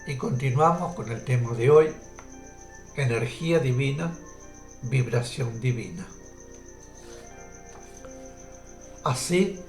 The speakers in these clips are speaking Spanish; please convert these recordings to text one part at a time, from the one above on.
Y continuamos con el tema de hoy, energía divina, vibración divina. Así,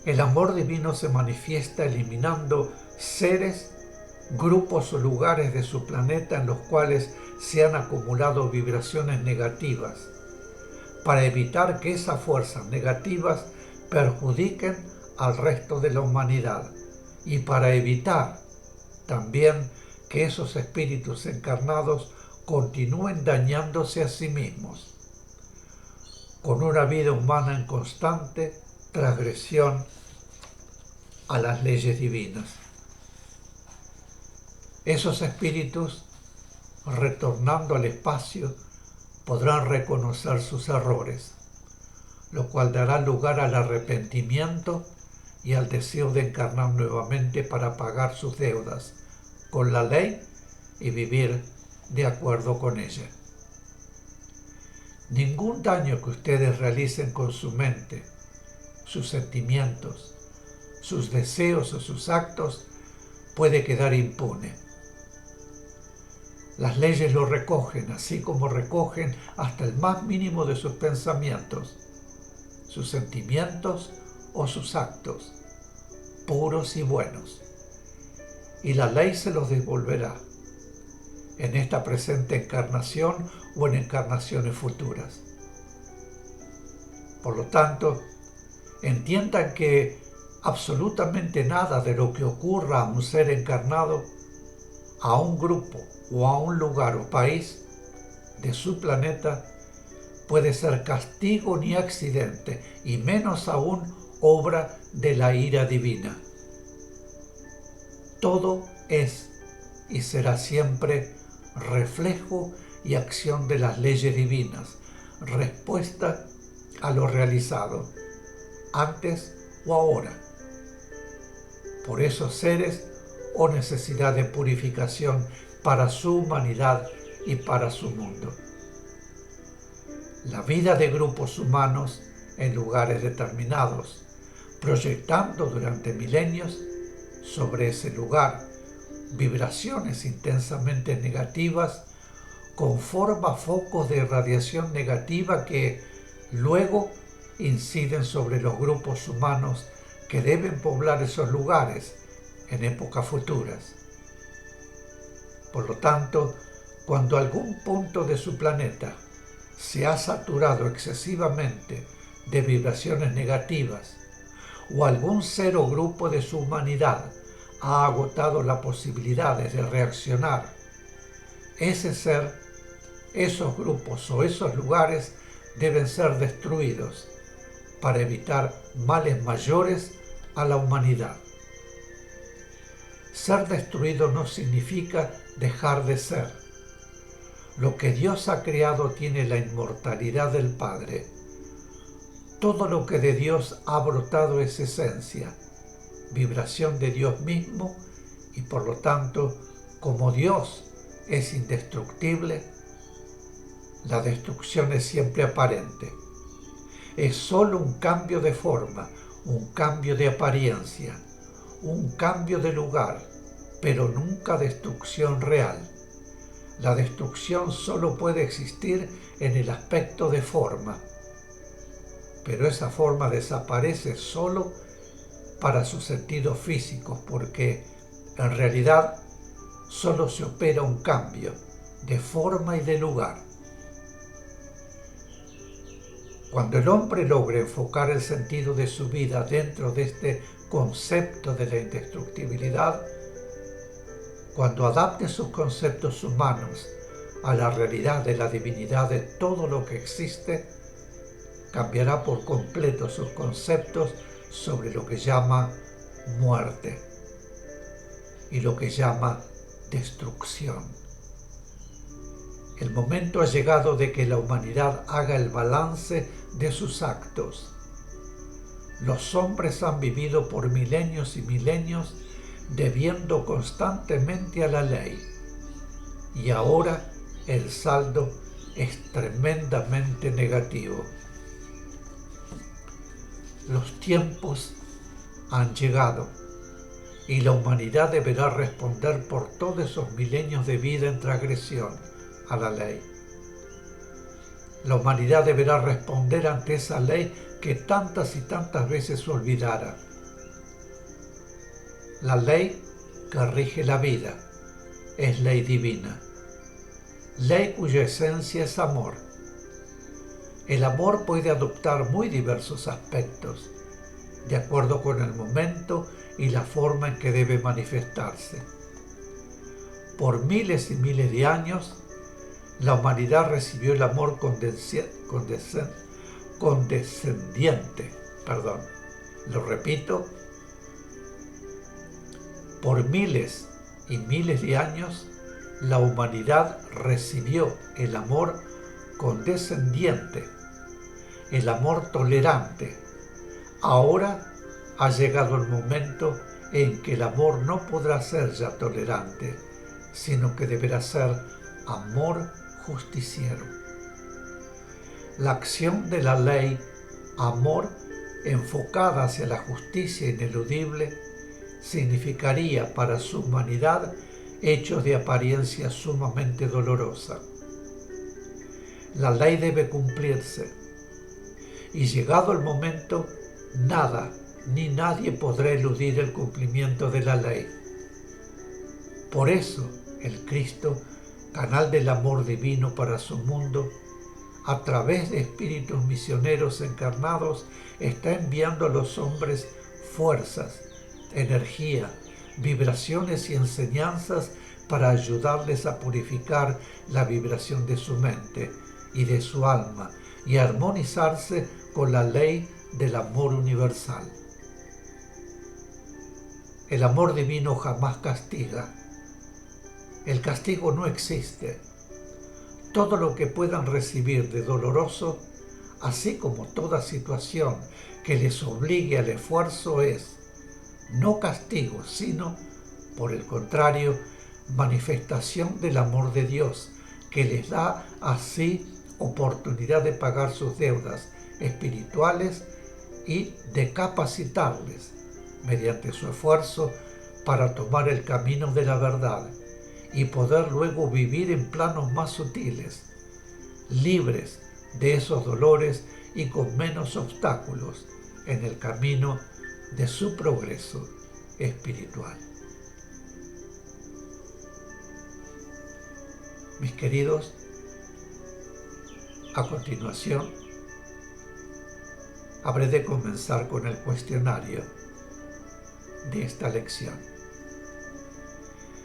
el amor divino se manifiesta eliminando seres, grupos o lugares de su planeta en los cuales se han acumulado vibraciones negativas, para evitar que esas fuerzas negativas perjudiquen al resto de la humanidad y para evitar también que esos espíritus encarnados continúen dañándose a sí mismos, con una vida humana en constante transgresión a las leyes divinas. Esos espíritus, retornando al espacio, podrán reconocer sus errores, lo cual dará lugar al arrepentimiento y al deseo de encarnar nuevamente para pagar sus deudas con la ley y vivir de acuerdo con ella. Ningún daño que ustedes realicen con su mente, sus sentimientos, sus deseos o sus actos puede quedar impune. Las leyes lo recogen, así como recogen hasta el más mínimo de sus pensamientos, sus sentimientos o sus actos, puros y buenos. Y la ley se los devolverá en esta presente encarnación o en encarnaciones futuras. Por lo tanto, entiendan que absolutamente nada de lo que ocurra a un ser encarnado, a un grupo o a un lugar o país de su planeta puede ser castigo ni accidente, y menos aún obra de la ira divina. Todo es y será siempre reflejo y acción de las leyes divinas, respuesta a lo realizado, antes o ahora, por esos seres o necesidad de purificación para su humanidad y para su mundo. La vida de grupos humanos en lugares determinados, proyectando durante milenios sobre ese lugar vibraciones intensamente negativas, conforma focos de radiación negativa que luego inciden sobre los grupos humanos que deben poblar esos lugares en épocas futuras. Por lo tanto, cuando algún punto de su planeta se ha saturado excesivamente de vibraciones negativas o algún ser o grupo de su humanidad ha agotado las posibilidades de reaccionar, ese ser, esos grupos o esos lugares deben ser destruidos para evitar males mayores a la humanidad. Ser destruido no significa dejar de ser. Lo que Dios ha creado tiene la inmortalidad del Padre. Todo lo que de Dios ha brotado es esencia, vibración de Dios mismo, y por lo tanto, como Dios es indestructible, la destrucción es siempre aparente. Es solo un cambio de forma, un cambio de apariencia, un cambio de lugar, pero nunca destrucción real. La destrucción solo puede existir en el aspecto de forma, pero esa forma desaparece solo para sus sentidos físicos, porque en realidad solo se opera un cambio de forma y de lugar. Cuando el hombre logra enfocar el sentido de su vida dentro de este concepto de la indestructibilidad, cuando adapte sus conceptos humanos a la realidad de la divinidad de todo lo que existe, cambiará por completo sus conceptos sobre lo que llama muerte y lo que llama destrucción. El momento ha llegado de que la humanidad haga el balance de sus actos. Los hombres han vivido por milenios y milenios debiendo constantemente a la ley, y ahora el saldo es tremendamente negativo. Los tiempos han llegado y la humanidad deberá responder por todos esos milenios de vida en transgresión a la ley. La humanidad deberá responder ante esa ley que tantas y tantas veces olvidara. La ley que rige la vida es ley divina, ley cuya esencia es amor. El amor puede adoptar muy diversos aspectos, de acuerdo con el momento y la forma en que debe manifestarse. Por miles y miles de años, la humanidad recibió el amor condescendiente. Lo repito. Por miles y miles de años, la humanidad recibió el amor condescendiente, el amor tolerante. Ahora ha llegado el momento en que el amor no podrá ser ya tolerante, sino que deberá ser amor justiciero. La acción de la ley, amor, enfocada hacia la justicia ineludible, significaría para su humanidad hechos de apariencia sumamente dolorosa. La ley debe cumplirse, y llegado el momento, nada ni nadie podrá eludir el cumplimiento de la ley. Por eso, el Cristo, canal del amor divino para su mundo, a través de espíritus misioneros encarnados, está enviando a los hombres fuerzas, energía, vibraciones y enseñanzas para ayudarles a purificar la vibración de su mente y de su alma y a armonizarse con la ley del amor universal. El amor divino jamás castiga. El castigo no existe. Todo lo que puedan recibir de doloroso, así como toda situación que les obligue al esfuerzo, es no castigo, sino, por el contrario, manifestación del amor de Dios, que les da así oportunidad de pagar sus deudas espirituales y de capacitarles, mediante su esfuerzo, para tomar el camino de la verdad y poder luego vivir en planos más sutiles, libres de esos dolores y con menos obstáculos en el camino de su progreso espiritual. Mis queridos, a continuación habré de comenzar con el cuestionario de esta lección.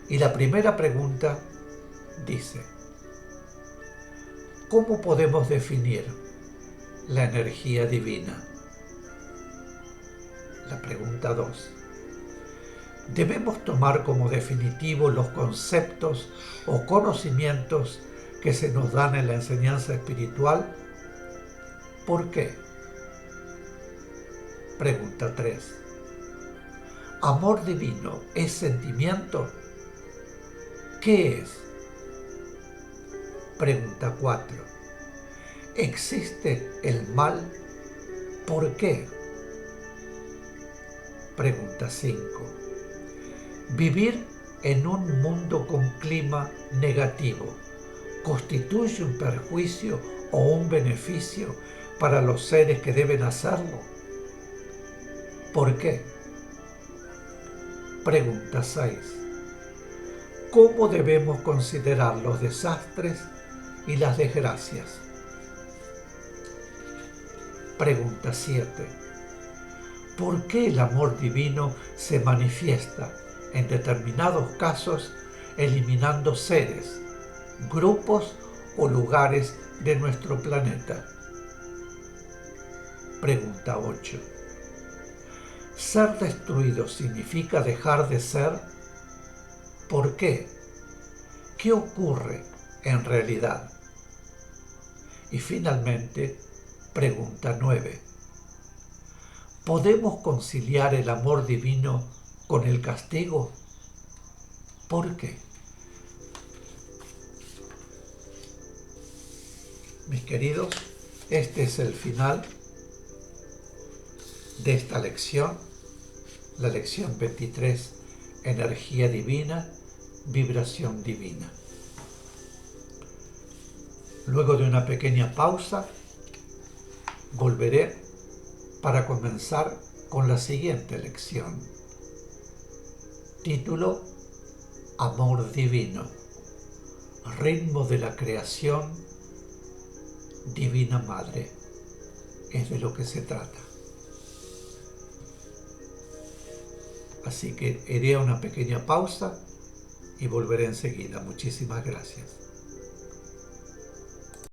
Y la primera pregunta dice: ¿cómo podemos definir la energía divina? La pregunta 2. ¿Debemos tomar como definitivo los conceptos o conocimientos que se nos dan en la enseñanza espiritual? ¿Por qué? Pregunta 3. ¿Amor divino es sentimiento? ¿Qué es? Pregunta 4. ¿Existe el mal? ¿Por qué? Pregunta 5. ¿Vivir en un mundo con clima negativo constituye un perjuicio o un beneficio para los seres que deben hacerlo? ¿Por qué? Pregunta 6. ¿Cómo debemos considerar los desastres y las desgracias? Pregunta 7. ¿Por qué el amor divino se manifiesta en determinados casos eliminando seres, grupos o lugares de nuestro planeta? Pregunta 8. ¿Ser destruido significa dejar de ser? ¿Por qué? ¿Qué ocurre en realidad? Y finalmente, pregunta 9. ¿Podemos conciliar el amor divino con el castigo? ¿Por qué? Mis queridos, este es el final de esta lección, la lección 23 energía divina, vibración divina. Luego de una pequeña pausa, volveré para comenzar con la siguiente lección. Título: Amor divino, ritmo de la creación, Divina Madre. Es de lo que se trata. Así que iré a una pequeña pausa y volveré enseguida. Muchísimas gracias.